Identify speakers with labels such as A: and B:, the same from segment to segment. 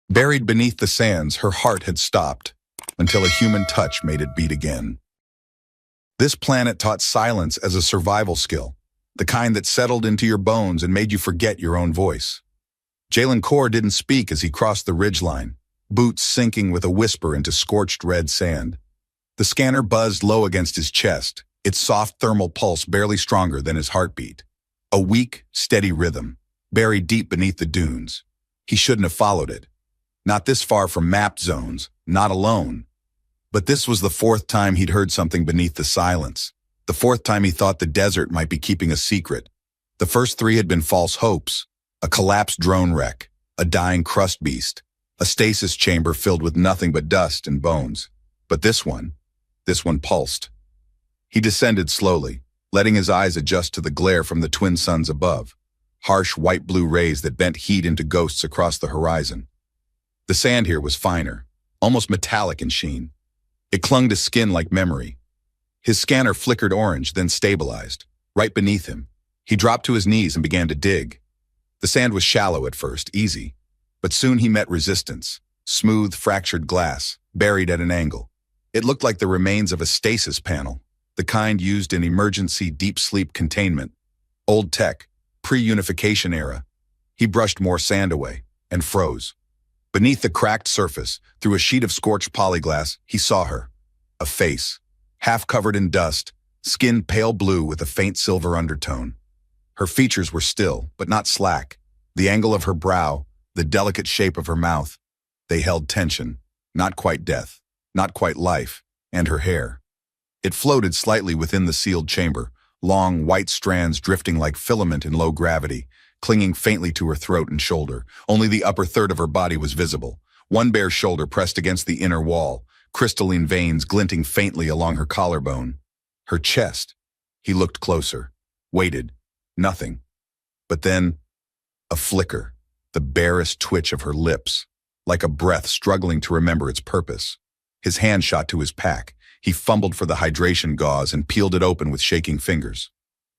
A: Buried beneath the sands, her heart had stopped, until a human touch made it beat again. This planet taught silence as a survival skill, the kind that settled into your bones and made you forget your own voice. Jalen Core didn't speak as he crossed the ridgeline, boots sinking with a whisper into scorched red sand. The scanner buzzed low against his chest, its soft thermal pulse barely stronger than his heartbeat. A weak, steady rhythm, buried deep beneath the dunes. He shouldn't have followed it. Not this far from mapped zones, not alone. But this was the fourth time he'd heard something beneath the silence. The fourth time he thought the desert might be keeping a secret. The first three had been false hopes. A collapsed drone wreck, a dying crust beast, a stasis chamber filled with nothing but dust and bones. But this one pulsed. He descended slowly, letting his eyes adjust to the glare from the twin suns above, harsh white-blue rays that bent heat into ghosts across the horizon. The sand here was finer, almost metallic in sheen. It clung to skin like memory. His scanner flickered orange, then stabilized. Right beneath him, he dropped to his knees and began to dig. The sand was shallow at first, easy, but soon he met resistance. Smooth, fractured glass, buried at an angle. It looked like the remains of a stasis panel, the kind used in emergency deep sleep containment. Old tech, pre-unification era. He brushed more sand away and froze. Beneath the cracked surface, through a sheet of scorched polyglass, he saw her. A face, half covered in dust, skin pale blue with a faint silver undertone. Her features were still, but not slack. The angle of her brow, the delicate shape of her mouth. They held tension, not quite death, not quite life, and her hair. It floated slightly within the sealed chamber, long white strands drifting like filament in low gravity, clinging faintly to her throat and shoulder. Only the upper third of her body was visible. One bare shoulder pressed against the inner wall, crystalline veins glinting faintly along her collarbone. Her chest. He looked closer, waited. Nothing. But then, a flicker, the barest twitch of her lips, like a breath struggling to remember its purpose. His hand shot to his pack. He fumbled for the hydration gauze and peeled it open with shaking fingers.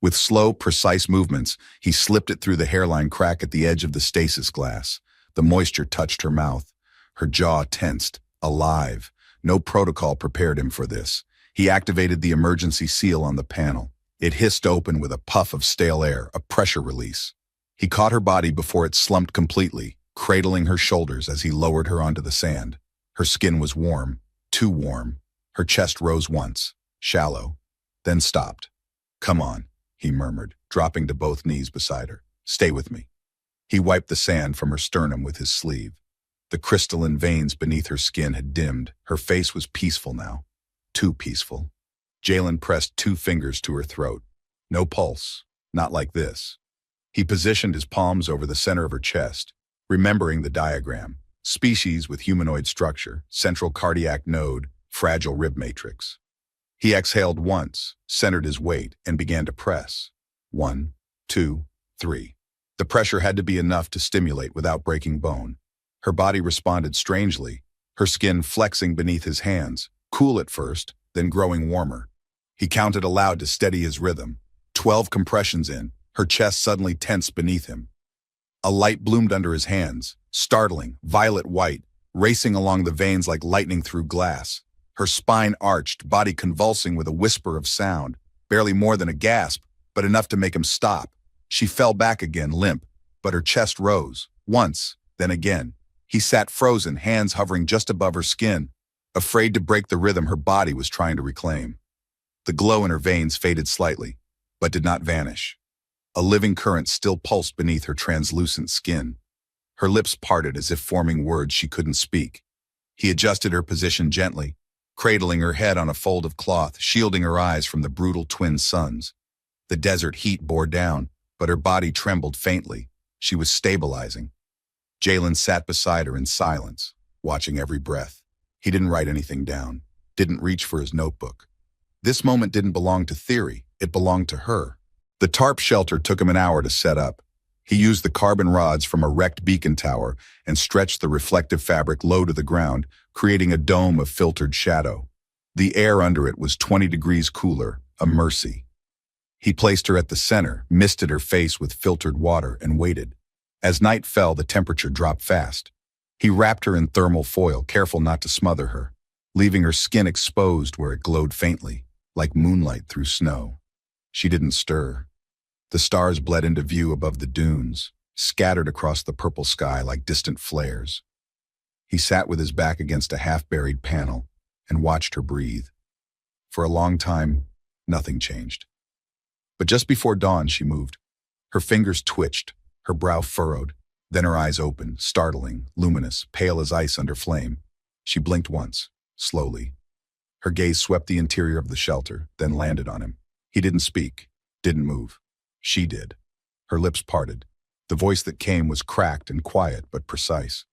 A: With slow, precise movements, he slipped it through the hairline crack at the edge of the stasis glass. The moisture touched her mouth. Her jaw tensed, alive. No protocol prepared him for this. He activated the emergency seal on the panel. It hissed open with a puff of stale air, a pressure release. He caught her body before it slumped completely, cradling her shoulders as he lowered her onto the sand. Her skin was warm, too warm. Her chest rose once, shallow, then stopped. "Come on," he murmured, dropping to both knees beside her. "Stay with me." He wiped the sand from her sternum with his sleeve. The crystalline veins beneath her skin had dimmed. Her face was peaceful now. Too peaceful. Jalen pressed 2 fingers to her throat. No pulse. Not like this. He positioned his palms over the center of her chest, remembering the diagram. Species with humanoid structure, central cardiac node, fragile rib matrix. He exhaled once, centered his weight, and began to press. 1, 2, 3. The pressure had to be enough to stimulate without breaking bone. Her body responded strangely, her skin flexing beneath his hands, cool at first, then growing warmer. He counted aloud to steady his rhythm. 12 compressions in, her chest suddenly tensed beneath him. A light bloomed under his hands, startling, violet white, racing along the veins like lightning through glass. Her spine arched, body convulsing with a whisper of sound, barely more than a gasp, but enough to make him stop. She fell back again, limp, but her chest rose, once, then again. He sat frozen, hands hovering just above her skin, afraid to break the rhythm her body was trying to reclaim. The glow in her veins faded slightly, but did not vanish. A living current still pulsed beneath her translucent skin. Her lips parted as if forming words she couldn't speak. He adjusted her position gently, cradling her head on a fold of cloth, shielding her eyes from the brutal twin suns. The desert heat bore down, but her body trembled faintly. She was stabilizing. Jalen sat beside her in silence, watching every breath. He didn't write anything down, didn't reach for his notebook. This moment didn't belong to theory, it belonged to her. The tarp shelter took him an hour to set up. He used the carbon rods from a wrecked beacon tower and stretched the reflective fabric low to the ground, creating a dome of filtered shadow. The air under it was 20 degrees cooler, a mercy. He placed her at the center, misted her face with filtered water, and waited. As night fell, the temperature dropped fast. He wrapped her in thermal foil, careful not to smother her, leaving her skin exposed where it glowed faintly, like moonlight through snow. She didn't stir. The stars bled into view above the dunes, scattered across the purple sky like distant flares. He sat with his back against a half-buried panel and watched her breathe. For a long time, nothing changed. But just before dawn, she moved. Her fingers twitched, her brow furrowed, then her eyes opened, startling, luminous, pale as ice under flame. She blinked once, slowly. Her gaze swept the interior of the shelter, then landed on him. He didn't speak, didn't move. She did. Her lips parted. The voice that came was cracked and quiet, but precise.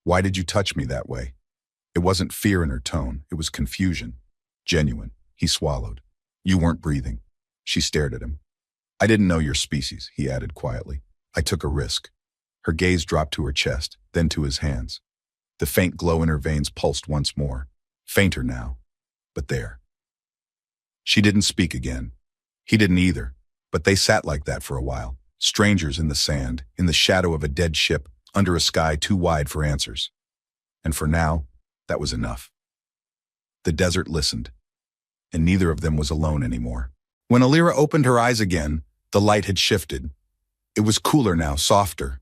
A: "Why did you touch me that way?" It wasn't fear in her tone, it was confusion. Genuine. He swallowed. "You weren't breathing." She stared at him. "I didn't know your species," he added quietly. "I took a risk." Her gaze dropped to her chest, then to his hands. The faint glow in her veins pulsed once more. Fainter now. But there. She didn't speak again. He didn't either. But they sat like that for a while. Strangers in the sand, in the shadow of a dead ship, under a sky too wide for answers. And for now, that was enough. The desert listened. And neither of them was alone anymore. When Alira opened her eyes again, the light had shifted. It was cooler now, softer.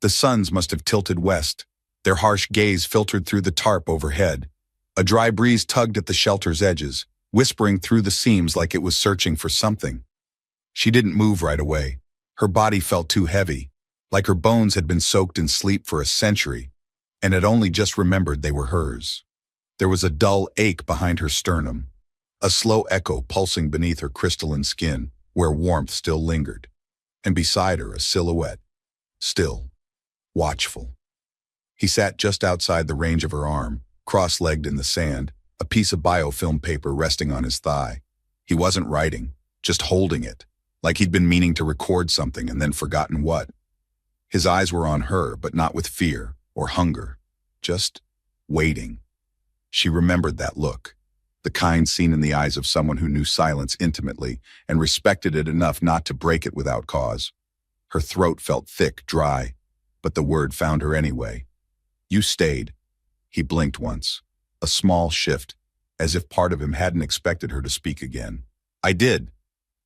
A: The suns must have tilted west. Their harsh gaze filtered through the tarp overhead. A dry breeze tugged at the shelter's edges, whispering through the seams like it was searching for something. She didn't move right away. Her body felt too heavy, like her bones had been soaked in sleep for a century, and had only just remembered they were hers. There was a dull ache behind her sternum, a slow echo pulsing beneath her crystalline skin, where warmth still lingered. And beside her, a silhouette, still, watchful. He sat just outside the range of her arm, cross-legged in the sand, a piece of biofilm paper resting on his thigh. He wasn't writing, just holding it, like he'd been meaning to record something and then forgotten what. His eyes were on her, but not with fear or hunger, just waiting. She remembered that look, the kind seen in the eyes of someone who knew silence intimately and respected it enough not to break it without cause. Her throat felt thick, dry, but the word found her anyway. "You stayed." He blinked once, a small shift, as if part of him hadn't expected her to speak again. "I did."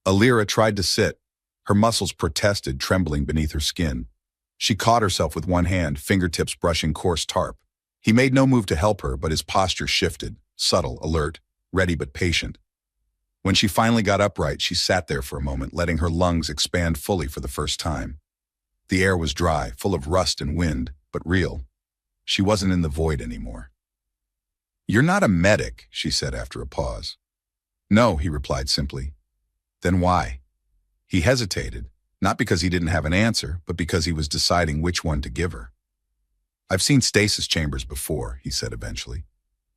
A: Alira tried to sit. Her muscles protested, trembling beneath her skin. She caught herself with one hand, fingertips brushing coarse tarp. He made no move to help her, but his posture shifted, subtle, alert, ready but patient. When she finally got upright, she sat there for a moment, letting her lungs expand fully for the first time. The air was dry, full of rust and wind, but real. She wasn't in the void anymore. "You're not a medic," she said after a pause. "No," he replied simply. "Then why?" He hesitated, not because he didn't have an answer, but because he was deciding which one to give her. "I've seen stasis chambers before," he said eventually.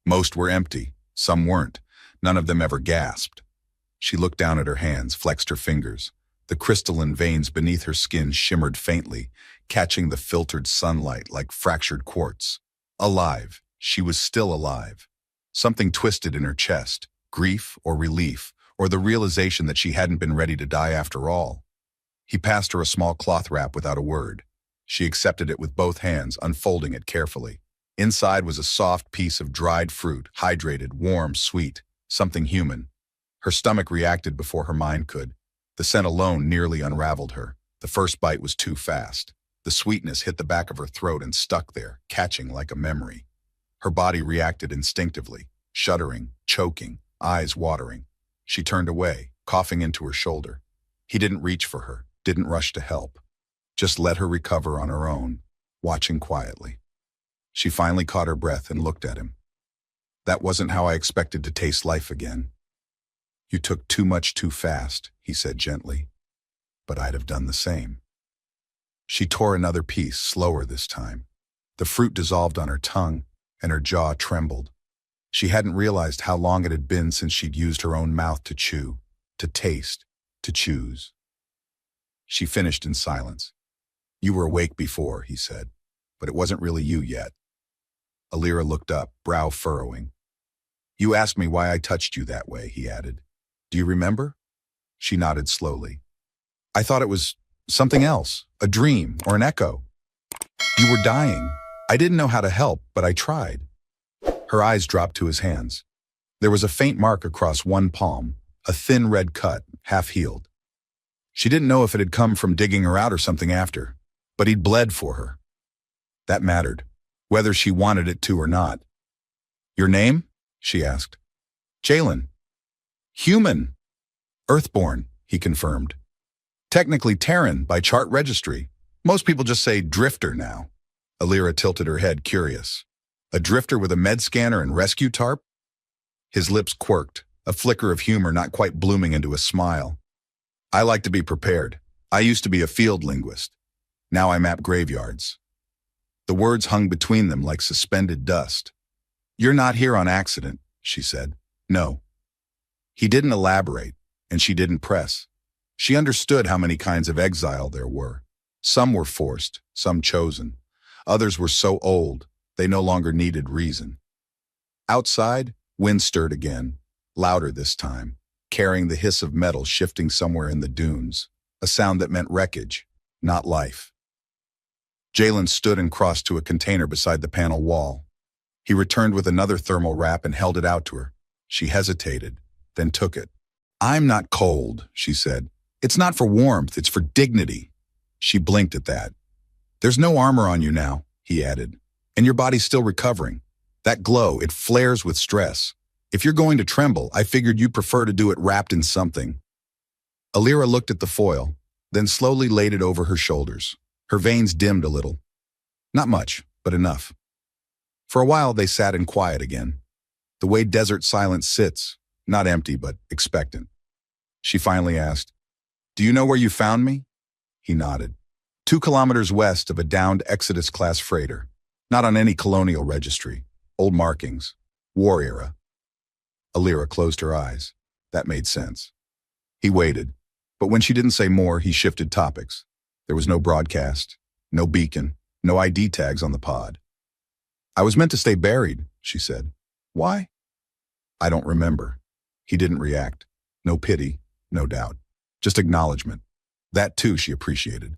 A: "Most were empty, some weren't. None of them ever gasped." She looked down at her hands, flexed her fingers. The crystalline veins beneath her skin shimmered faintly, catching the filtered sunlight like fractured quartz. Alive. She was still alive. Something twisted in her chest, grief or relief, or the realization that she hadn't been ready to die after all. He passed her a small cloth wrap without a word. She accepted it with both hands, unfolding it carefully. Inside was a soft piece of dried fruit, hydrated, warm, sweet, something human. Her stomach reacted before her mind could. The scent alone nearly unraveled her. The first bite was too fast. The sweetness hit the back of her throat and stuck there, catching like a memory. Her body reacted instinctively, shuddering, choking, eyes watering. She turned away, coughing into her shoulder. He didn't reach for her, didn't rush to help. Just let her recover on her own, watching quietly. She finally caught her breath and looked at him. "That wasn't how I expected to taste life again." "You took too much too fast," he said gently. "But I'd have done the same." She tore another piece, slower this time. The fruit dissolved on her tongue, and her jaw trembled. She hadn't realized how long it had been since she'd used her own mouth to chew, to taste, to choose. She finished in silence. "You were awake before," he said, "but it wasn't really you yet." Alira looked up, brow furrowing. "You asked me why I touched you that way," he added. "Do you remember?" She nodded slowly. "I thought it was something else, a dream or an echo." "You were dying. I didn't know how to help, but I tried. Her eyes dropped to his hands. There was a faint mark across one palm, a thin red cut, half-healed. She didn't know if it had come from digging her out or something after, but he'd bled for her. That mattered, whether she wanted it to or not. "Your name?" she asked. "Jalen." "Human." "Earthborn," he confirmed. "Technically Terran by chart registry. Most people just say drifter now." Alira tilted her head, curious. "A drifter with a med scanner and rescue tarp?" His lips quirked, a flicker of humor not quite blooming into a smile. "I like to be prepared. I used to be a field linguist. Now I map graveyards." The words hung between them like suspended dust. "You're not here on accident," she said. "No." He didn't elaborate, and she didn't press. She understood how many kinds of exile there were. Some were forced, some chosen. Others were so old, they no longer needed reason. Outside, wind stirred again, louder this time, carrying the hiss of metal shifting somewhere in the dunes, a sound that meant wreckage, not life. Jalen stood and crossed to a container beside the panel wall. He returned with another thermal wrap and held it out to her. She hesitated, then took it. "I'm not cold," she said. "It's not for warmth, it's for dignity." She blinked at that. "There's no armor on you now," he added, "and your body's still recovering. That glow, it flares with stress. If you're going to tremble, I figured you'd prefer to do it wrapped in something." Alira looked at the foil, then slowly laid it over her shoulders. Her veins dimmed a little. Not much, but enough. For a while they sat in quiet again, the way desert silence sits, not empty but expectant. She finally asked, "Do you know where you found me?" He nodded. 2 kilometers west of a downed Exodus-class freighter. Not on any colonial registry. Old markings. War era. Alira closed her eyes. That made sense. He waited, but when she didn't say more, he shifted topics. There was no broadcast, no beacon, no ID tags on the pod. "I was meant to stay buried," she said. "Why?" "I don't remember." He didn't react. No pity, no doubt. Just acknowledgement. That too she appreciated.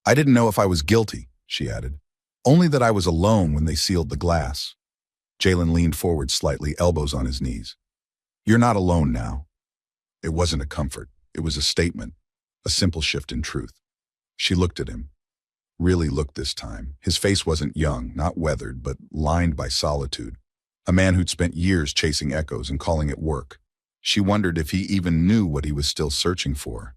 A: "I didn't know if I was guilty," she added. "Only that I was alone when they sealed the glass." Jalen leaned forward slightly, elbows on his knees. "You're not alone now." It wasn't a comfort. It was a statement. A simple shift in truth. She looked at him. Really looked this time. His face wasn't young, not weathered, but lined by solitude. A man who'd spent years chasing echoes and calling it work. She wondered if he even knew what he was still searching for.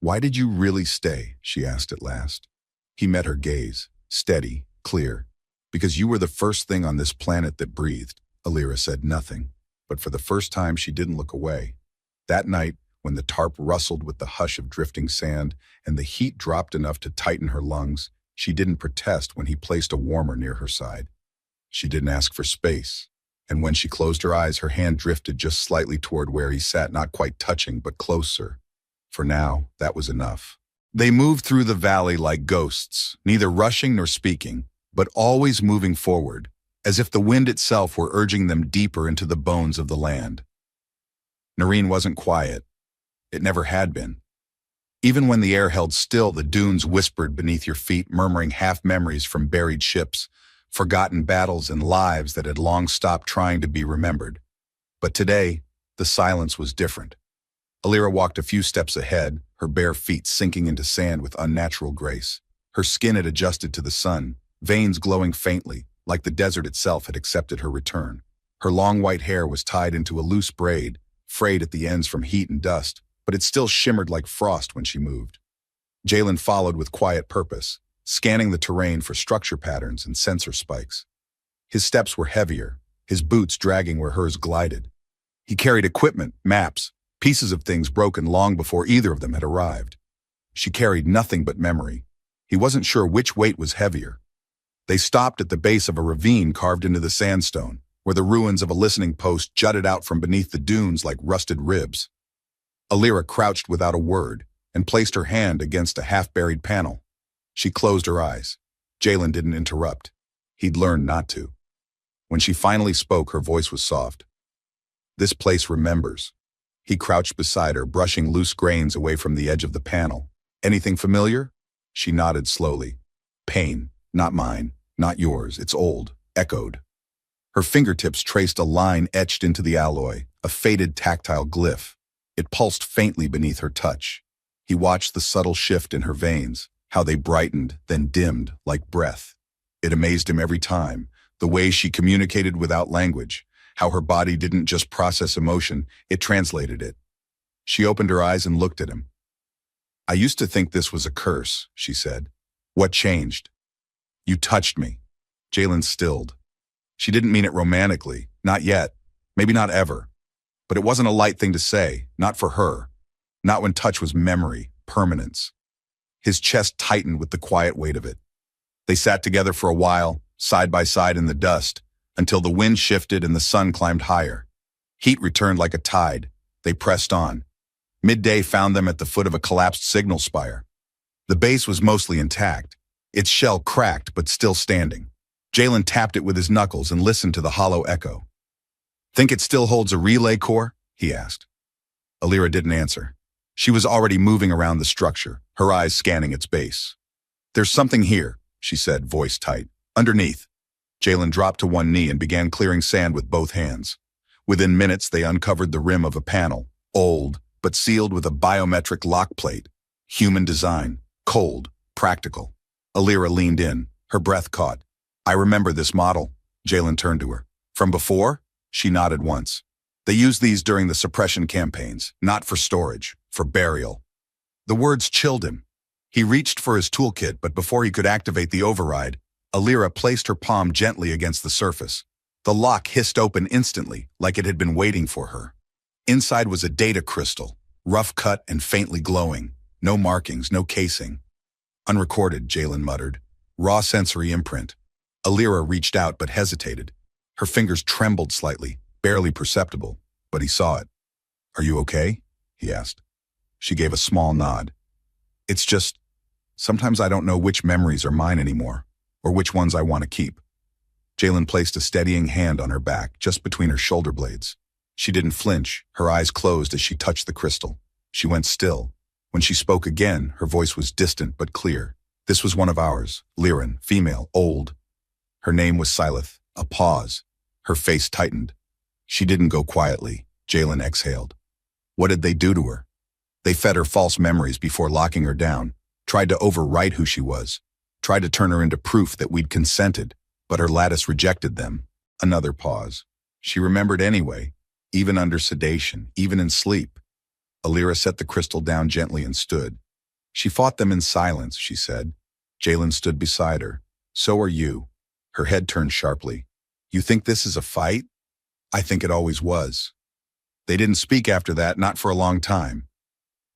A: "Why did you really stay?" she asked at last. He met her gaze, steady, clear. "Because you were the first thing on this planet that breathed." Alira said nothing, but for the first time she didn't look away. That night, when the tarp rustled with the hush of drifting sand and the heat dropped enough to tighten her lungs, she didn't protest when he placed a warmer near her side. She didn't ask for space, and when she closed her eyes, her hand drifted just slightly toward where he sat, not quite touching, but closer. For now, that was enough. They moved through the valley like ghosts, neither rushing nor speaking, but always moving forward, as if the wind itself were urging them deeper into the bones of the land. Narration wasn't quiet. It never had been. Even when the air held still, the dunes whispered beneath your feet, murmuring half-memories from buried ships, forgotten battles and lives that had long stopped trying to be remembered. But today, the silence was different. Alira walked a few steps ahead, her bare feet sinking into sand with unnatural grace. Her skin had adjusted to the sun, veins glowing faintly, like the desert itself had accepted her return. Her long white hair was tied into a loose braid, frayed at the ends from heat and dust, but it still shimmered like frost when she moved. Jalen followed with quiet purpose, scanning the terrain for structure patterns and sensor spikes. His steps were heavier, his boots dragging where hers glided. He carried equipment, maps, pieces of things broken long before either of them had arrived. She carried nothing but memory. He wasn't sure which weight was heavier. They stopped at the base of a ravine carved into the sandstone, where the ruins of a listening post jutted out from beneath the dunes like rusted ribs. Alira crouched without a word and placed her hand against a half-buried panel. She closed her eyes. Jalen didn't interrupt. He'd learned not to. When she finally spoke, her voice was soft. "This place remembers." He crouched beside her, brushing loose grains away from the edge of the panel. "Anything familiar?" She nodded slowly. "Pain, not mine. Not yours, it's old, echoed. Her fingertips traced a line etched into the alloy, a faded tactile glyph. It pulsed faintly beneath her touch. He watched the subtle shift in her veins, how they brightened, then dimmed, like breath. It amazed him every time, the way she communicated without language, how her body didn't just process emotion, it translated it. She opened her eyes and looked at him. I used to think this was a curse, she said. What changed? You touched me. Jalen stilled. She didn't mean it romantically, not yet, maybe not ever. But it wasn't a light thing to say, not for her. Not when touch was memory, permanence. His chest tightened with the quiet weight of it. They sat together for a while, side by side in the dust, until the wind shifted and the sun climbed higher. Heat returned like a tide. They pressed on. Midday found them at the foot of a collapsed signal spire. The base was mostly intact, its shell cracked but still standing. Jalen tapped it with his knuckles and listened to the hollow echo. Think it still holds a relay core? He asked. Alira didn't answer. She was already moving around the structure, her eyes scanning its base. There's something here, she said, voice tight. Underneath. Jalen dropped to one knee and began clearing sand with both hands. Within minutes, they uncovered the rim of a panel, old, but sealed with a biometric lock plate. Human design, cold, practical. Alira leaned in, her breath caught. I remember this model. Jalen turned to her. From before? She nodded once. They used these during the suppression campaigns, not for storage, for burial. The words chilled him. He reached for his toolkit, but before he could activate the override, Alira placed her palm gently against the surface. The lock hissed open instantly, like it had been waiting for her. Inside was a data crystal, rough cut and faintly glowing. No markings, no casing. Unrecorded, Jalen muttered. Raw sensory imprint. Alira reached out but hesitated. Her fingers trembled slightly, barely perceptible, but he saw it. Are you okay? He asked. She gave a small nod. It's just, sometimes I don't know which memories are mine anymore, or which ones I want to keep. Jalen placed a steadying hand on her back, just between her shoulder blades. She didn't flinch, her eyes closed as she touched the crystal. She went still. When she spoke again, her voice was distant but clear. This was one of ours, Liren, female, old. Her name was Silith. A pause. Her face tightened. She didn't go quietly. Jalen exhaled. What did they do to her? They fed her false memories before locking her down, tried to overwrite who she was, tried to turn her into proof that we'd consented, but her lattice rejected them. Another pause. She remembered anyway, even under sedation, even in sleep. Alira set the crystal down gently and stood. She fought them in silence, she said. Jalen stood beside her. So are you. Her head turned sharply. You think this is a fight? I think it always was. They didn't speak after that, not for a long time.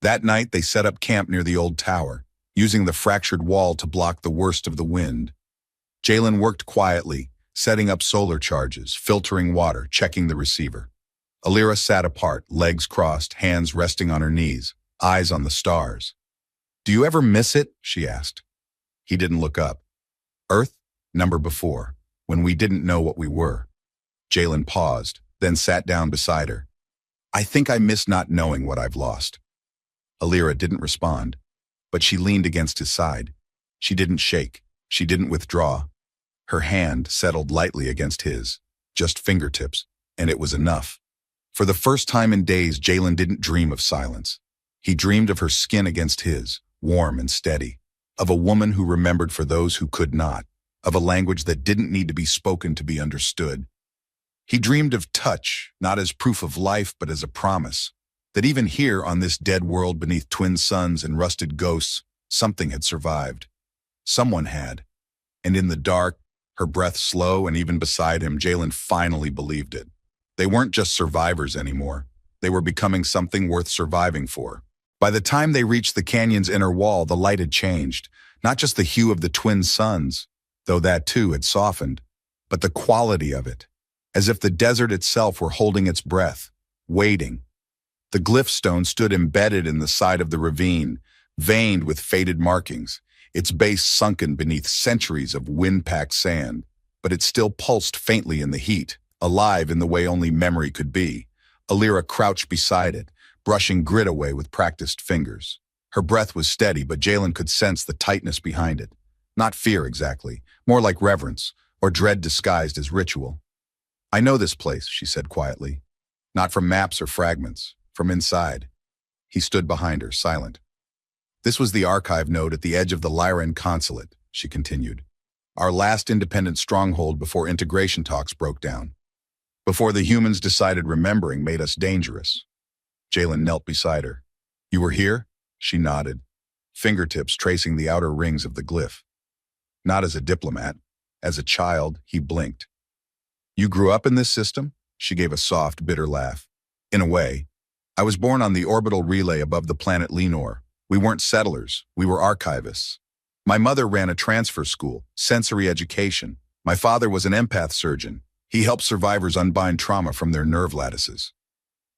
A: That night, they set up camp near the old tower, using the fractured wall to block the worst of the wind. Jalen worked quietly, setting up solar charges, filtering water, checking the receiver. Alira sat apart, legs crossed, hands resting on her knees, eyes on the stars. Do you ever miss it? She asked. He didn't look up. Earth, number before, when we didn't know what we were. Jalen paused, then sat down beside her. I think I miss not knowing what I've lost. Alira didn't respond, but she leaned against his side. She didn't shake. She didn't withdraw. Her hand settled lightly against his, just fingertips, and it was enough. For the first time in days, Jalen didn't dream of silence. He dreamed of her skin against his, warm and steady, of a woman who remembered for those who could not, of a language that didn't need to be spoken to be understood. He dreamed of touch, not as proof of life, but as a promise, that even here on this dead world beneath twin suns and rusted ghosts, something had survived. Someone had. And in the dark, her breath slow and even beside him, Jalen finally believed it. They weren't just survivors anymore. They were becoming something worth surviving for. By the time they reached the canyon's inner wall, the light had changed. Not just the hue of the twin suns, though that too had softened, but the quality of it, as if the desert itself were holding its breath, waiting. The glyph stone stood embedded in the side of the ravine, veined with faded markings, its base sunken beneath centuries of wind-packed sand, but it still pulsed faintly in the heat, alive in the way only memory could be. Alira crouched beside it, brushing grit away with practiced fingers. Her breath was steady, but Jalen could sense the tightness behind it. Not fear exactly, more like reverence, or dread disguised as ritual. I know this place, she said quietly. Not from maps or fragments, from inside. He stood behind her, silent. This was the archive node at the edge of the Lyran consulate, she continued. Our last independent stronghold before integration talks broke down. Before the humans decided remembering made us dangerous. Jalen knelt beside her. You were here? She nodded, fingertips tracing the outer rings of the glyph. Not as a diplomat. As a child, he blinked. You grew up in this system? She gave a soft, bitter laugh. In a way. I was born on the orbital relay above the planet Lenor. We weren't settlers, we were archivists. My mother ran a transfer school, sensory education. My father was an empath surgeon. He helped survivors unbind trauma from their nerve lattices.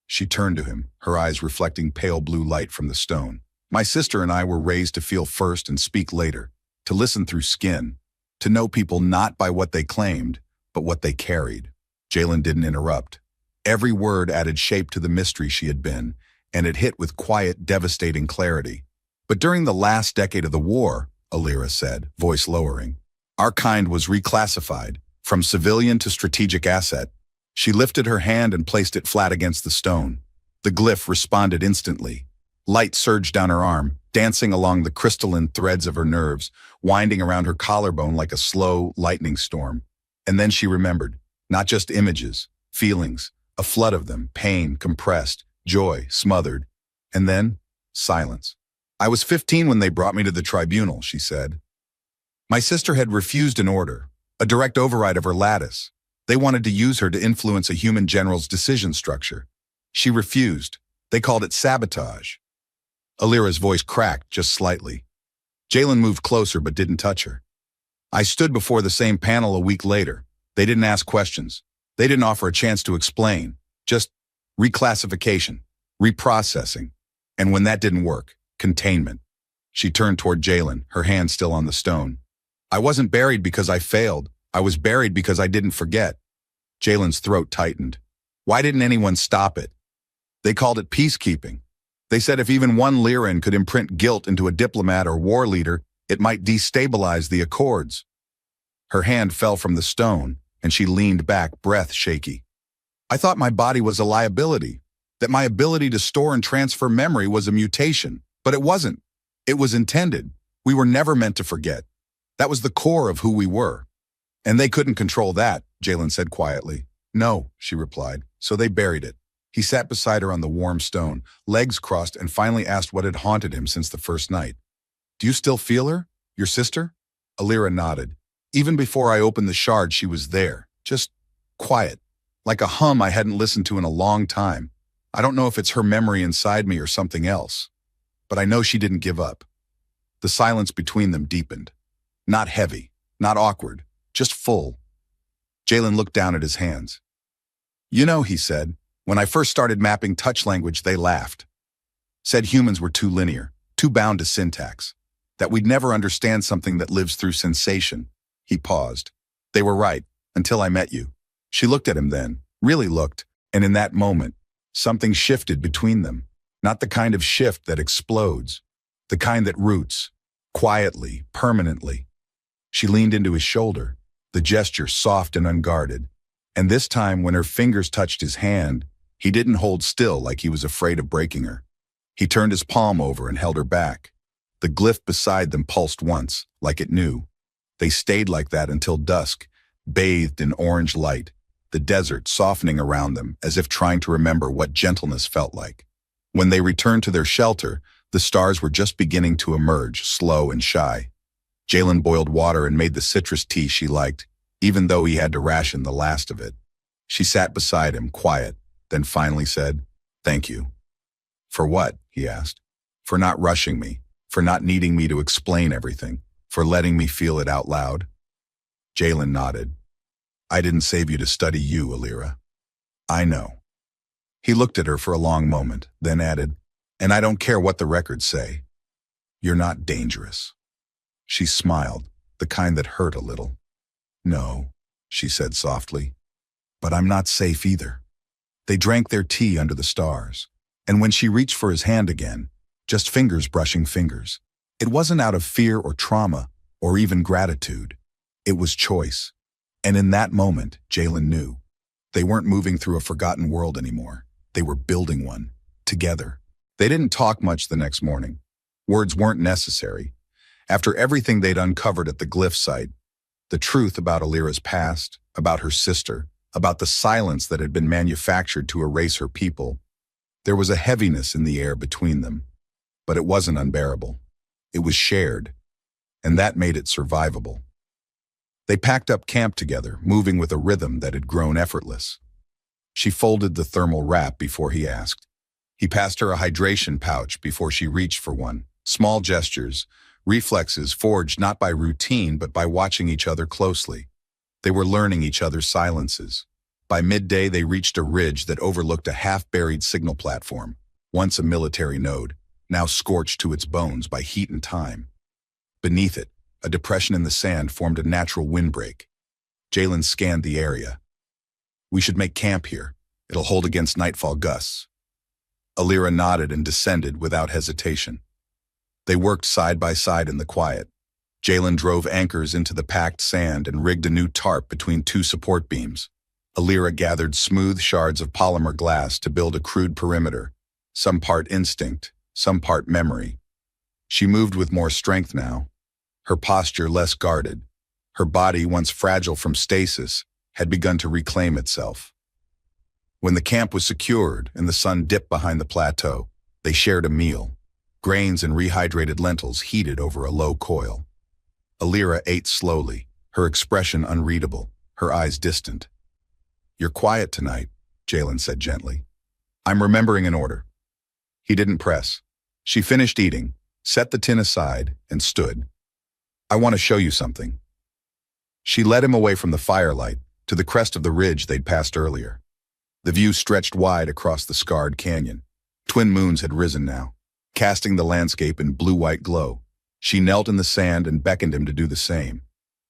A: She turned to him, her eyes reflecting pale blue light from the stone. My sister and I were raised to feel first and speak later, to listen through skin, to know people not by what they claimed, but what they carried. Jalen didn't interrupt. Every word added shape to the mystery she had been, and it hit with quiet, devastating clarity. But during the last decade of the war, Alira said, voice lowering, our kind was reclassified, from civilian to strategic asset. She lifted her hand and placed it flat against the stone. The glyph responded instantly. Light surged down her arm, dancing along the crystalline threads of her nerves, winding around her collarbone like a slow lightning storm. And then she remembered, not just images, feelings, a flood of them, pain, compressed, joy, smothered. And then, silence. I was 15 when they brought me to the tribunal, she said. My sister had refused an order, a direct override of her lattice. They wanted to use her to influence a human general's decision structure. She refused. They called it sabotage. Alira's voice cracked just slightly. Jalen moved closer but didn't touch her. I stood before the same panel a week later. They didn't ask questions. They didn't offer a chance to explain. Just reclassification, reprocessing. And when that didn't work, containment. She turned toward Jalen, her hand still on the stone. I wasn't buried because I failed. I was buried because I didn't forget. Jalen's throat tightened. Why didn't anyone stop it? They called it peacekeeping. They said if even one Lyran could imprint guilt into a diplomat or war leader, it might destabilize the Accords. Her hand fell from the stone, and she leaned back, breath shaky. I thought my body was a liability, that my ability to store and transfer memory was a mutation, but it wasn't. It was intended. We were never meant to forget. That was the core of who we were. And they couldn't control that, Jalen said quietly. No, she replied, so they buried it. He sat beside her on the warm stone, legs crossed, and finally asked what had haunted him since the first night. Do you still feel her? Your sister? Alira nodded. Even before I opened the shard, she was there, just quiet, like a hum I hadn't listened to in a long time. I don't know if it's her memory inside me or something else, but I know she didn't give up. The silence between them deepened. Not heavy, not awkward, just full. Jalen looked down at his hands. You know, he said, when I first started mapping touch language, they laughed. Said humans were too linear, too bound to syntax, that we'd never understand something that lives through sensation. He paused. They were right, until I met you. She looked at him then, really looked, and in that moment, something shifted between them. Not the kind of shift that explodes, the kind that roots, quietly, permanently. She leaned into his shoulder, the gesture soft and unguarded. And this time, when her fingers touched his hand, he didn't hold still like he was afraid of breaking her. He turned his palm over and held her back. The glyph beside them pulsed once, like it knew. They stayed like that until dusk, bathed in orange light, the desert softening around them as if trying to remember what gentleness felt like. When they returned to their shelter, the stars were just beginning to emerge, slow and shy. Jalen boiled water and made the citrus tea she liked, even though he had to ration the last of it. She sat beside him, quiet, then finally said, "Thank you." "For what?" he asked. "For not rushing me, for not needing me to explain everything, for letting me feel it out loud." Jalen nodded. "I didn't save you to study you, Alira. I know." He looked at her for a long moment, then added, "And I don't care what the records say. You're not dangerous." She smiled, the kind that hurt a little. "No," she said softly, "but I'm not safe either." They drank their tea under the stars, and when she reached for his hand again, just fingers brushing fingers, it wasn't out of fear or trauma, or even gratitude. It was choice. And in that moment, Jalen knew. They weren't moving through a forgotten world anymore. They were building one, together. They didn't talk much the next morning. Words weren't necessary. After everything they'd uncovered at the glyph site, the truth about Alira's past, about her sister, about the silence that had been manufactured to erase her people, there was a heaviness in the air between them. But it wasn't unbearable. It was shared, and that made it survivable. They packed up camp together, moving with a rhythm that had grown effortless. She folded the thermal wrap before he asked. He passed her a hydration pouch before she reached for one. Small gestures, reflexes forged not by routine but by watching each other closely. They were learning each other's silences. By midday, they reached a ridge that overlooked a half-buried signal platform, once a military node, now scorched to its bones by heat and time. Beneath it, a depression in the sand formed a natural windbreak. Jalen scanned the area. "We should make camp here. It'll hold against nightfall gusts." Alira nodded and descended without hesitation. They worked side by side in the quiet. Jalen drove anchors into the packed sand and rigged a new tarp between two support beams. Alira gathered smooth shards of polymer glass to build a crude perimeter, some part instinct, some part memory. She moved with more strength now, her posture less guarded. Her body, once fragile from stasis, had begun to reclaim itself. When the camp was secured and the sun dipped behind the plateau, they shared a meal. Grains and rehydrated lentils heated over a low coil. Alira ate slowly, her expression unreadable, her eyes distant. "You're quiet tonight," Jalen said gently. "I'm remembering an order." He didn't press. She finished eating, set the tin aside, and stood. "I want to show you something." She led him away from the firelight to the crest of the ridge they'd passed earlier. The view stretched wide across the scarred canyon. Twin moons had risen now, casting the landscape in blue-white glow. She knelt in the sand and beckoned him to do the same.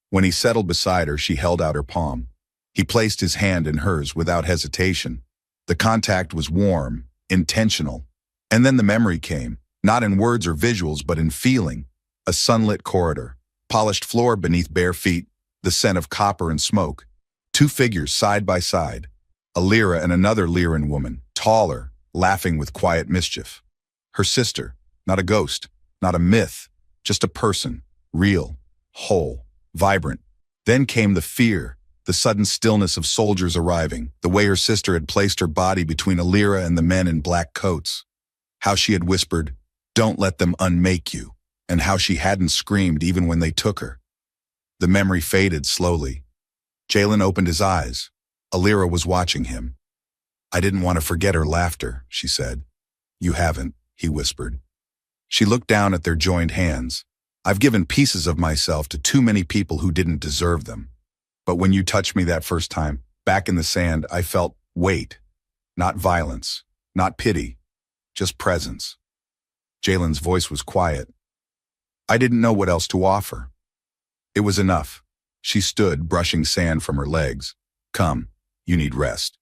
A: When he settled beside her, she held out her palm. He placed his hand in hers without hesitation. The contact was warm, intentional. And then the memory came, not in words or visuals, but in feeling. A sunlit corridor, polished floor beneath bare feet, the scent of copper and smoke. Two figures side by side, Alira and another Lyran woman, taller, laughing with quiet mischief. Her sister, not a ghost, not a myth, just a person, real, whole, vibrant. Then came the fear, the sudden stillness of soldiers arriving, the way her sister had placed her body between Alira and the men in black coats. How she had whispered, "Don't let them unmake you," and how she hadn't screamed even when they took her. The memory faded slowly. Jalen opened his eyes. Alira was watching him. "I didn't want to forget her laughter," she said. "You haven't," he whispered. She looked down at their joined hands. "I've given pieces of myself to too many people who didn't deserve them. But when you touched me that first time, back in the sand, I felt weight. Not violence, not pity, just presence." Jalen's voice was quiet. "I didn't know what else to offer." It was enough. She stood, brushing sand from her legs. "Come, you need rest."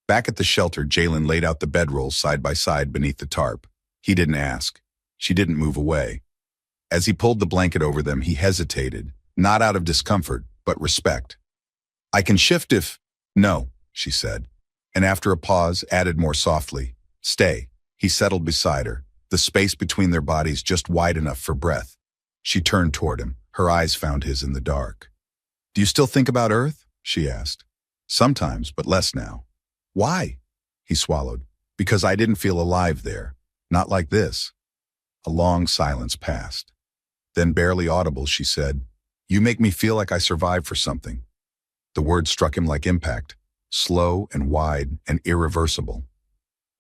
A: Back at the shelter, Jalen laid out the bedrolls side by side beneath the tarp. He didn't ask. She didn't move away. As he pulled the blanket over them, he hesitated, not out of discomfort, but respect. "I can shift if—" "No," she said, and after a pause, added more softly, "Stay." He settled beside her, the space between their bodies just wide enough for breath. She turned toward him. Her eyes found his in the dark. "Do you still think about Earth?" she asked. "Sometimes, but less now." "Why?" He swallowed. "Because I didn't feel alive there. Not like this." A long silence passed. Then, barely audible, she said, "You make me feel like I survived for something." The word struck him like impact, slow and wide and irreversible.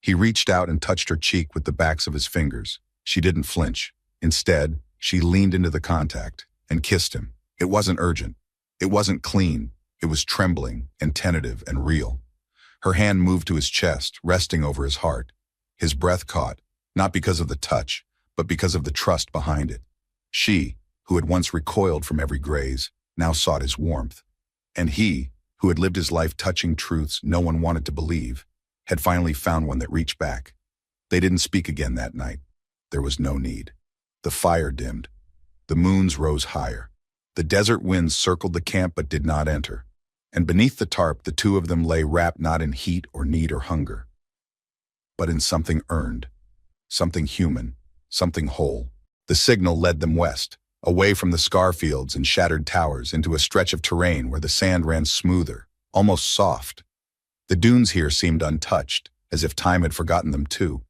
A: He reached out and touched her cheek with the backs of his fingers. She didn't flinch. Instead, she leaned into the contact and kissed him. It wasn't urgent. It wasn't clean. It was trembling and tentative and real. Her hand moved to his chest, resting over his heart. His breath caught, not because of the touch, but because of the trust behind it. She, who had once recoiled from every graze, now sought his warmth. And he, who had lived his life touching truths no one wanted to believe, had finally found one that reached back. They didn't speak again that night. There was no need. The fire dimmed. The moons rose higher. The desert winds circled the camp but did not enter. And beneath the tarp, the two of them lay wrapped not in heat or need or hunger, but in something earned, something human, something whole. The signal led them west, away from the scar fields and shattered towers into a stretch of terrain where the sand ran smoother, almost soft. The dunes here seemed untouched, as if time had forgotten them too.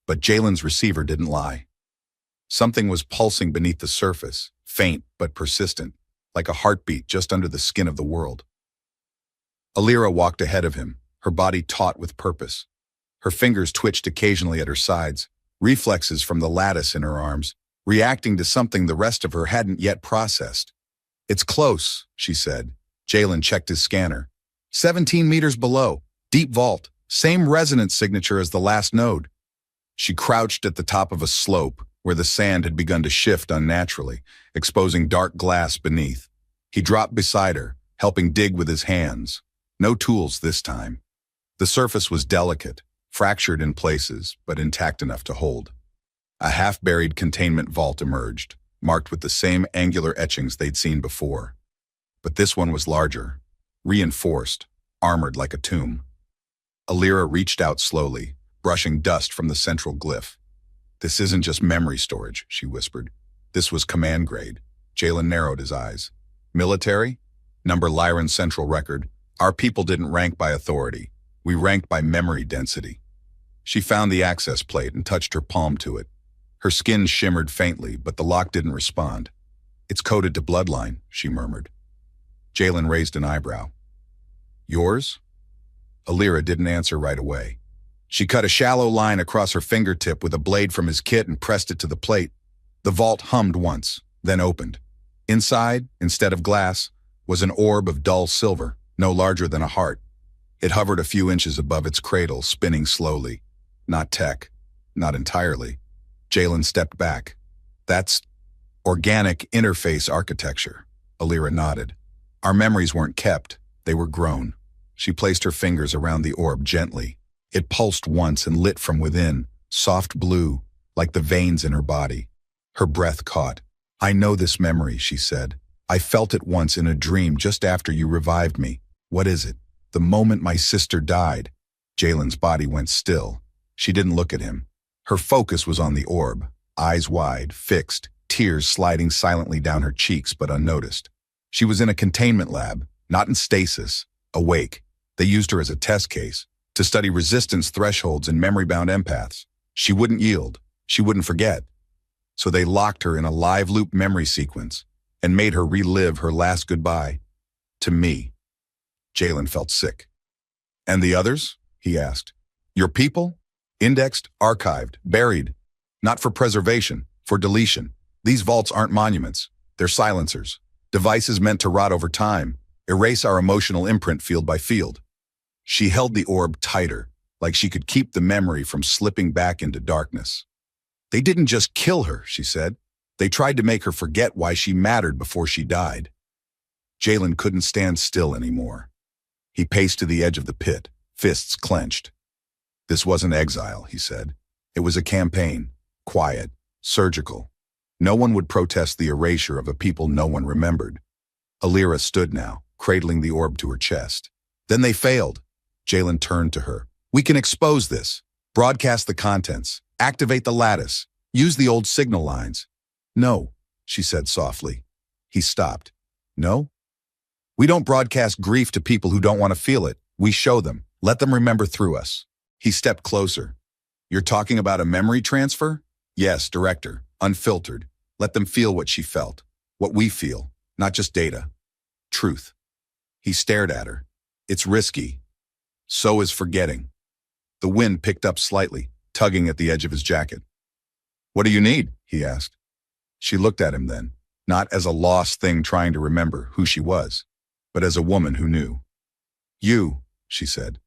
A: But Jalen's receiver didn't lie. Something was pulsing beneath the surface, faint but persistent, like a heartbeat just under the skin of the world. Alira walked ahead of him, her body taut with purpose. Her fingers twitched occasionally at her sides, reflexes from the lattice in her arms, reacting to something the rest of her hadn't yet processed. "It's close," she said. Jalen checked his scanner. 17 meters below, deep vault, same resonance signature as the last node. She crouched at the top of a slope where the sand had begun to shift unnaturally, exposing dark glass beneath. He dropped beside her, helping dig with his hands. No tools this time. The surface was delicate, fractured in places, but intact enough to hold. A half-buried containment vault emerged, marked with the same angular etchings they'd seen before. But this one was larger, reinforced, armored like a tomb. Alira reached out slowly, brushing dust from the central glyph. "This isn't just memory storage," she whispered. "This was command grade." Jalen narrowed his eyes. "Military? Number Lyran Central Record. Our people didn't rank by authority. We ranked by memory density." She found the access plate and touched her palm to it. Her skin shimmered faintly, but the lock didn't respond. "It's coded to bloodline," she murmured. Jalen raised an eyebrow. "Yours?" Alira didn't answer right away. She cut a shallow line across her fingertip with a blade from his kit and pressed it to the plate. The vault hummed once, then opened. Inside, instead of glass, was an orb of dull silver, no larger than a heart. It hovered a few inches above its cradle, spinning slowly. Not tech. Not entirely. Jalen stepped back. "That's organic interface architecture," Alira nodded. "Our memories weren't kept, they were grown." She placed her fingers around the orb gently. It pulsed once and lit from within, soft blue, like the veins in her body. Her breath caught. "I know this memory," she said. "I felt it once in a dream just after you revived me. What is it?" "The moment my sister died." Jalen's body went still. She didn't look at him. Her focus was on the orb, eyes wide, fixed, tears sliding silently down her cheeks but unnoticed. She was in a containment lab, not in stasis, awake. They used her as a test case, to study resistance thresholds in memory-bound empaths. She wouldn't yield. She wouldn't forget. So they locked her in a live-loop memory sequence and made her relive her last goodbye. To me. Jalen felt sick. "And the others?" he asked. "Your people? Indexed, archived, buried. Not for preservation, for deletion. These vaults aren't monuments. They're silencers. Devices meant to rot over time, erase our emotional imprint field by field." She held the orb tighter, like she could keep the memory from slipping back into darkness. "They didn't just kill her," she said. "They tried to make her forget why she mattered before she died." Jalen couldn't stand still anymore. He paced to the edge of the pit, fists clenched. "This wasn't exile," he said. "It was a campaign, quiet, surgical. No one would protest the erasure of a people no one remembered." Alira stood now, cradling the orb to her chest. "Then they failed." Jalen turned to her. "We can expose this. Broadcast the contents. Activate the lattice. Use the old signal lines." "No," she said softly. He stopped. "No? We don't broadcast grief to people who don't want to feel it. We show them. Let them remember through us." He stepped closer. "You're talking about a memory transfer?" "Yes, director. Unfiltered. Let them feel what she felt. What we feel. Not just data. Truth." He stared at her. "It's risky. So is forgetting." The wind picked up slightly, tugging at the edge of his jacket. "What do you need?" he asked. She looked at him then, not as a lost thing trying to remember who she was, but as a woman who knew. "You," she said.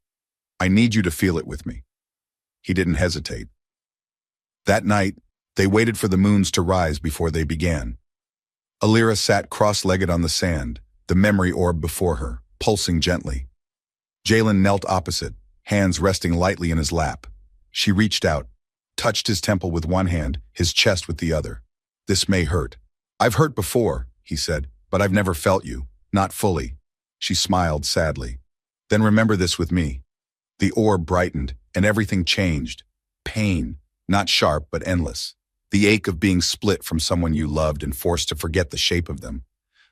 A: "I need you to feel it with me." He didn't hesitate. That night, they waited for the moons to rise before they began. Alira sat cross-legged on the sand, the memory orb before her, pulsing gently. Jalen knelt opposite, hands resting lightly in his lap. She reached out, touched his temple with one hand, his chest with the other. "This may hurt." "I've hurt before," he said, but I've never felt you. Not fully. She smiled sadly. Then remember this with me. The orb brightened, and everything changed. Pain, not sharp but endless. The ache of being split from someone you loved and forced to forget the shape of them.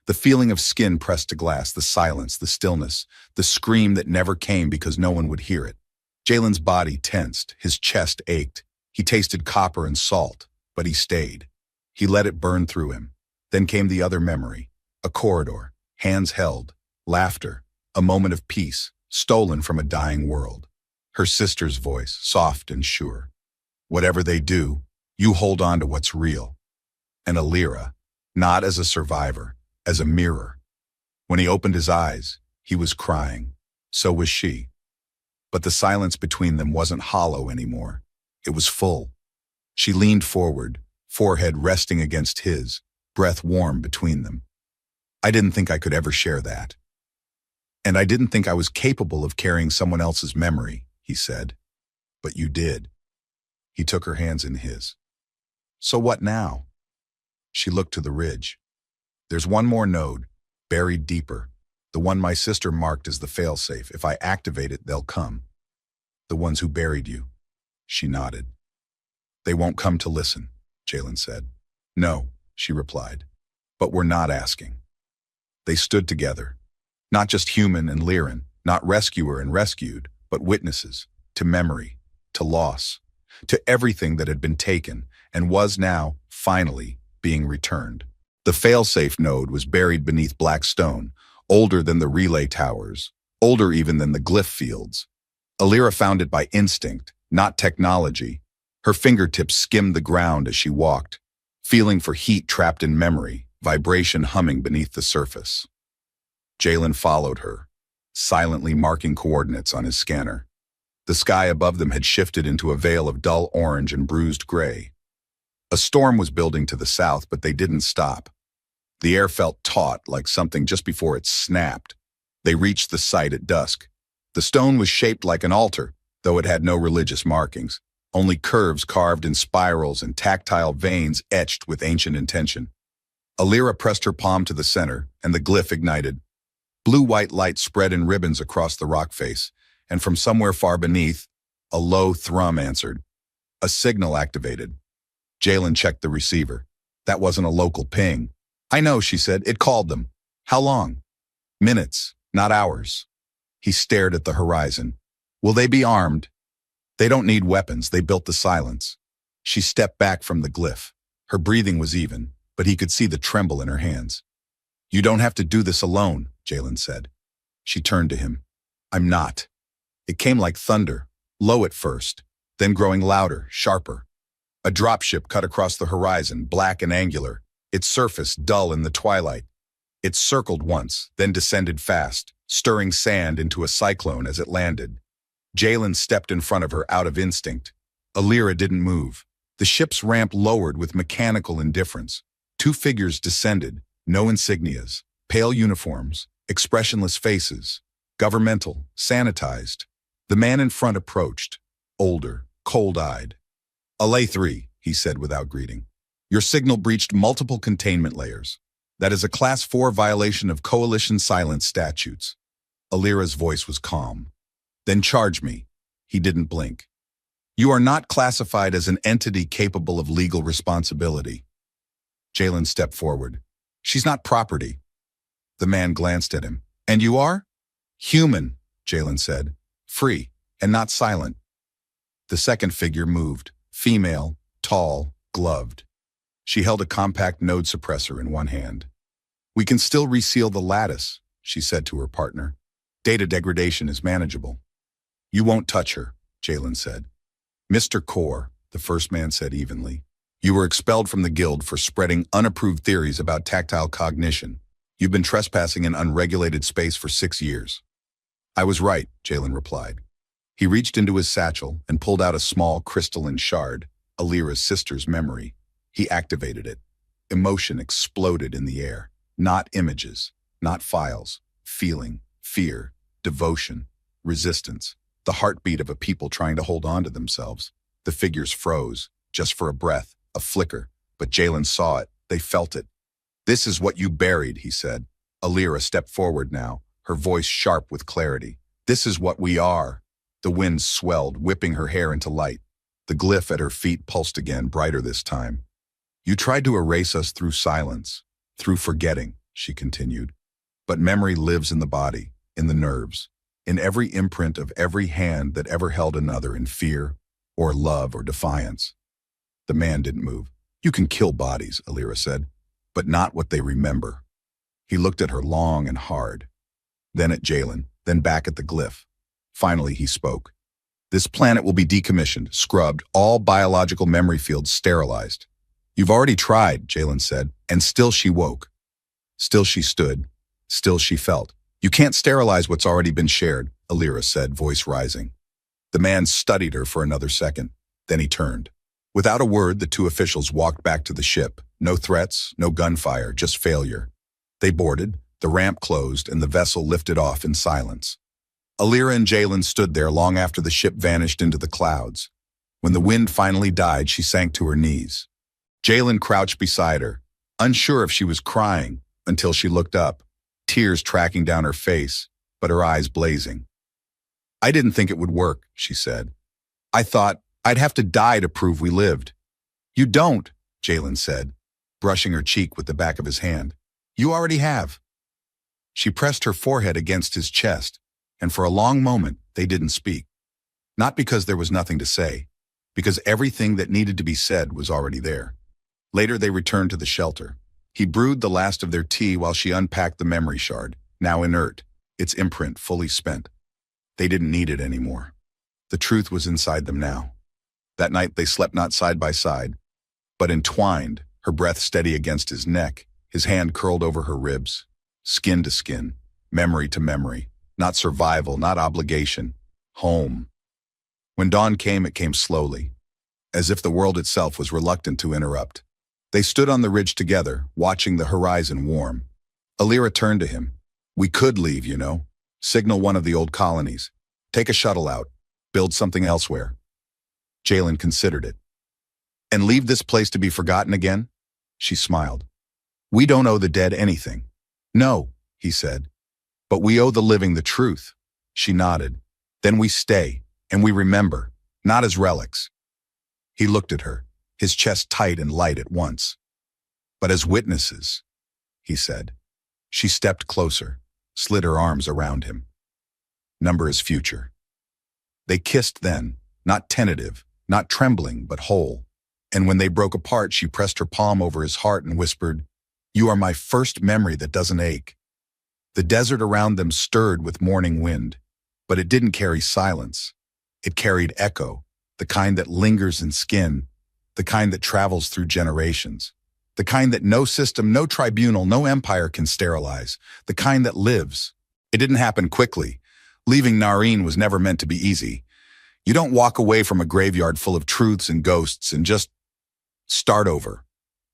A: The feeling of skin pressed to glass, the silence, the stillness, the scream that never came because no one would hear it. Jalen's body tensed, his chest ached. He tasted copper and salt, but he stayed. He let it burn through him. Then came the other memory. A corridor, hands held, laughter, a moment of peace, stolen from a dying world. Her sister's voice, soft and sure. Whatever they do, you hold on to what's real. And Alira, not as a survivor, as a mirror. When he opened his eyes, he was crying. So was she. But the silence between them wasn't hollow anymore. It was full. She leaned forward, forehead resting against his, breath warm between them. I didn't think I could ever share that. And I didn't think I was capable of carrying someone else's memory, he said. But you did. He took her hands in his. So what now? She looked to the ridge. There's one more node, buried deeper. The one my sister marked as the failsafe. If I activate it, they'll come. The ones who buried you. She nodded. They won't come to listen, Jalen said. No, she replied. But we're not asking. They stood together. Not just human and Lyran, not rescuer and rescued, but witnesses, to memory, to loss, to everything that had been taken and was now, finally, being returned. The failsafe node was buried beneath black stone, older than the relay towers, older even than the glyph fields. Alira found it by instinct, not technology. Her fingertips skimmed the ground as she walked, feeling for heat trapped in memory, vibration humming beneath the surface. Jalen followed her, silently marking coordinates on his scanner. The sky above them had shifted into a veil of dull orange and bruised gray. A storm was building to the south, but they didn't stop. The air felt taut, like something just before it snapped. They reached the site at dusk. The stone was shaped like an altar, though it had no religious markings, only curves carved in spirals and tactile veins etched with ancient intention. Alira pressed her palm to the center, and the glyph ignited. Blue-white light spread in ribbons across the rock face, and from somewhere far beneath, a low thrum answered. A signal activated. Jalen checked the receiver. That wasn't a local ping. I know, she said. It called them. How long? Minutes, not hours. He stared at the horizon. Will they be armed? They don't need weapons. They built the silence. She stepped back from the glyph. Her breathing was even, but he could see the tremble in her hands. You don't have to do this alone, Jalen said. She turned to him. I'm not. It came like thunder, low at first, then growing louder, sharper. A dropship cut across the horizon, black and angular, its surface dull in the twilight. It circled once, then descended fast, stirring sand into a cyclone as it landed. Jalen stepped in front of her out of instinct. Alira didn't move. The ship's ramp lowered with mechanical indifference. Two figures descended, no insignias, pale uniforms, expressionless faces, governmental, sanitized. The man in front approached, older, cold-eyed. Allay 3, he said without greeting. Your signal breached multiple containment layers. That is a Class 4 violation of Coalition silence statutes. Alira's voice was calm. Then charge me. He didn't blink. You are not classified as an entity capable of legal responsibility. Jalen stepped forward. She's not property. The man glanced at him. And you are? Human, Jalen said. Free, and not silent. The second figure moved. Female, tall, gloved. She held a compact node suppressor in one hand. We can still reseal the lattice, she said to her partner. Data degradation is manageable. You won't touch her, Jalen said. Mr. Core, the first man said evenly. You were expelled from the guild for spreading unapproved theories about tactile cognition. You've been trespassing in unregulated space for 6 years. I was right, Jalen replied. He reached into his satchel and pulled out a small crystalline shard, Alira's sister's memory. He activated it. Emotion exploded in the air. Not images, not files. Feeling, fear, devotion, resistance. The heartbeat of a people trying to hold on to themselves. The figures froze, just for a breath, a flicker. But Jalen saw it. They felt it. This is what you buried, he said. Alira stepped forward now, her voice sharp with clarity. This is what we are. The wind swelled, whipping her hair into light. The glyph at her feet pulsed again, brighter this time. You tried to erase us through silence, through forgetting, she continued. But memory lives in the body, in the nerves, in every imprint of every hand that ever held another in fear, or love, or defiance. The man didn't move. You can kill bodies, Alira said, but not what they remember. He looked at her long and hard, then at Jalen, then back at the glyph. Finally, he spoke. This planet will be decommissioned, scrubbed, all biological memory fields sterilized. You've already tried, Jalen said, and still she woke. Still she stood. Still she felt. You can't sterilize what's already been shared, Alira said, voice rising. The man studied her for another second. Then he turned. Without a word, the two officials walked back to the ship. No threats, no gunfire, just failure. They boarded, the ramp closed, and the vessel lifted off in silence. Alira and Jalen stood there long after the ship vanished into the clouds. When the wind finally died, she sank to her knees. Jalen crouched beside her, unsure if she was crying, until she looked up, tears tracking down her face, but her eyes blazing. I didn't think it would work, she said. I thought I'd have to die to prove we lived. You don't, Jalen said, brushing her cheek with the back of his hand. You already have. She pressed her forehead against his chest, and for a long moment they didn't speak. Not because there was nothing to say, because everything that needed to be said was already there. Later they returned to the shelter. He brewed the last of their tea while she unpacked the memory shard, now inert, its imprint fully spent. They didn't need it anymore. The truth was inside them now. That night they slept not side by side, but entwined, her breath steady against his neck, his hand curled over her ribs, skin to skin, memory to memory, not survival, not obligation, home. When dawn came, it came slowly, as if the world itself was reluctant to interrupt. They stood on the ridge together, watching the horizon warm. Alira turned to him. We could leave, you know. Signal one of the old colonies. Take a shuttle out. Build something elsewhere. Jalen considered it. And leave this place to be forgotten again? She smiled. We don't owe the dead anything. No, he said. But we owe the living the truth. She nodded. Then we stay, and we remember, not as relics. He looked at her, his chest tight and light at once. But as witnesses, he said. She stepped closer, slid her arms around him. Number is future. They kissed then, not tentative, not trembling, but whole. And when they broke apart, she pressed her palm over his heart and whispered, You are my first memory that doesn't ache. The desert around them stirred with morning wind, but it didn't carry silence. It carried echo, the kind that lingers in skin, the kind that travels through generations, the kind that no system, no tribunal, no empire can sterilize, the kind that lives. It didn't happen quickly. Leaving Narration was never meant to be easy. You don't walk away from a graveyard full of truths and ghosts and just start over.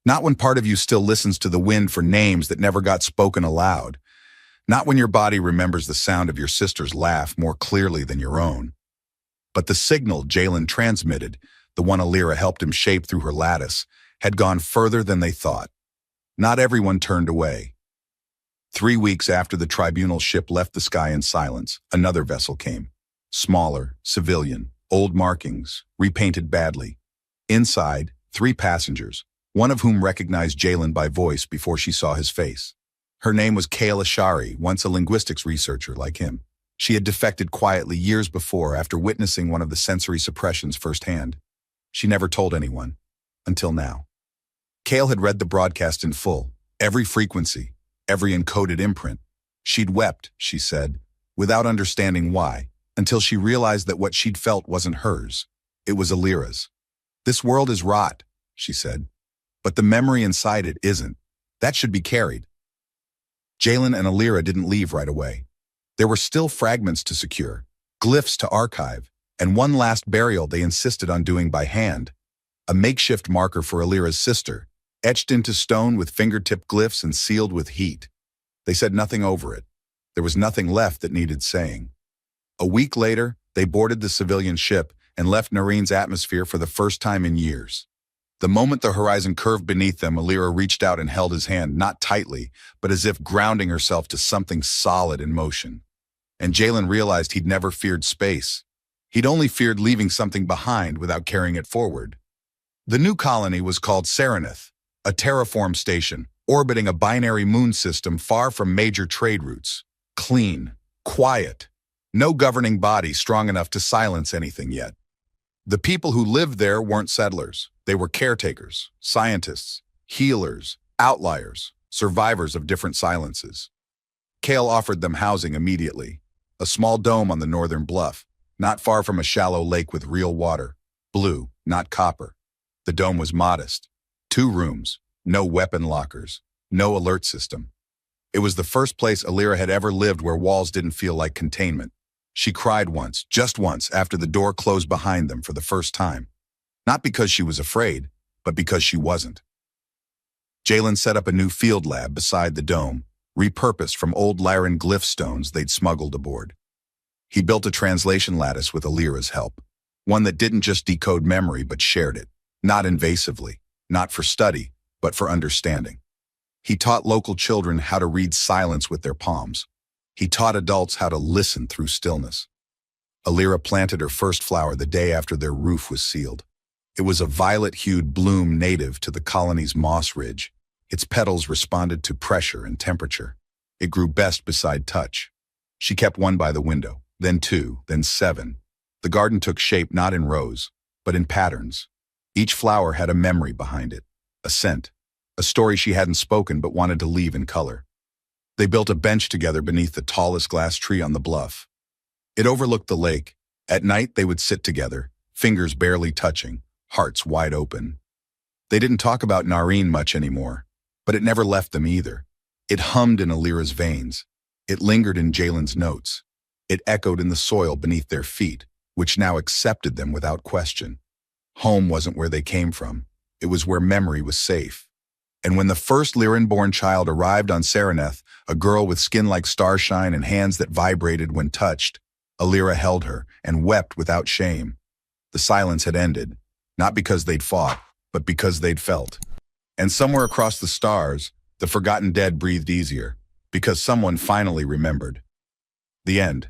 A: Not when part of you still listens to the wind for names that never got spoken aloud. Not when your body remembers the sound of your sister's laugh more clearly than your own. But the signal Jalen transmitted, the one Alira helped him shape through her lattice, had gone further than they thought. Not everyone turned away. 3 weeks after the tribunal ship left the sky in silence, another vessel came. Smaller, civilian, old markings, repainted badly. Inside, 3 passengers, one of whom recognized Jalen by voice before she saw his face. Her name was Kayla Shari, once a linguistics researcher like him. She had defected quietly years before after witnessing one of the sensory suppressions firsthand. She never told anyone, until now. Kale had read the broadcast in full, every frequency, every encoded imprint. She'd wept, she said, without understanding why, until she realized that what she'd felt wasn't hers. It was Alira's. This world is rot, she said, but the memory inside it isn't. That should be carried. Jalen and Alira didn't leave right away. There were still fragments to secure, glyphs to archive, and one last burial they insisted on doing by hand. A makeshift marker for Alira's sister, etched into stone with fingertip glyphs and sealed with heat. They said nothing over it. There was nothing left that needed saying. A week later, they boarded the civilian ship and left Narane's atmosphere for the first time in years. The moment the horizon curved beneath them, Alira reached out and held his hand, not tightly, but as if grounding herself to something solid in motion. And Jalen realized he'd never feared space. He'd only feared leaving something behind without carrying it forward. The new colony was called Serenith, a terraform station, orbiting a binary moon system far from major trade routes. Clean, quiet, no governing body strong enough to silence anything yet. The people who lived there weren't settlers. They were caretakers, scientists, healers, outliers, survivors of different silences. Kale offered them housing immediately. A small dome on the northern bluff, not far from a shallow lake with real water. Blue, not copper. The dome was modest. 2 rooms, no weapon lockers, no alert system. It was the first place Alira had ever lived where walls didn't feel like containment. She cried once, just once, after the door closed behind them for the first time. Not because she was afraid, but because she wasn't. Jalen set up a new field lab beside the dome, repurposed from old Lyran glyph stones they'd smuggled aboard. He built a translation lattice with Alira's help, one that didn't just decode memory but shared it, not invasively, not for study, but for understanding. He taught local children how to read silence with their palms. He taught adults how to listen through stillness. Alira planted her first flower the day after their roof was sealed. It was a violet-hued bloom native to the colony's moss ridge. Its petals responded to pressure and temperature. It grew best beside touch. She kept one by the window, then 2, then 7. The garden took shape not in rows, but in patterns. Each flower had a memory behind it, a scent, a story she hadn't spoken but wanted to leave in color. They built a bench together beneath the tallest glass tree on the bluff. It overlooked the lake. At night, they would sit together, fingers barely touching, hearts wide open. They didn't talk about Narration much anymore, but it never left them either. It hummed in Alira's veins. It lingered in Jalen's notes. It echoed in the soil beneath their feet, which now accepted them without question. Home wasn't where they came from. It was where memory was safe. And when the first Lyran-born child arrived on Sereneth, a girl with skin like starshine and hands that vibrated when touched, Alira held her and wept without shame. The silence had ended, not because they'd fought, but because they'd felt. And somewhere across the stars, the forgotten dead breathed easier, because someone finally remembered. The end.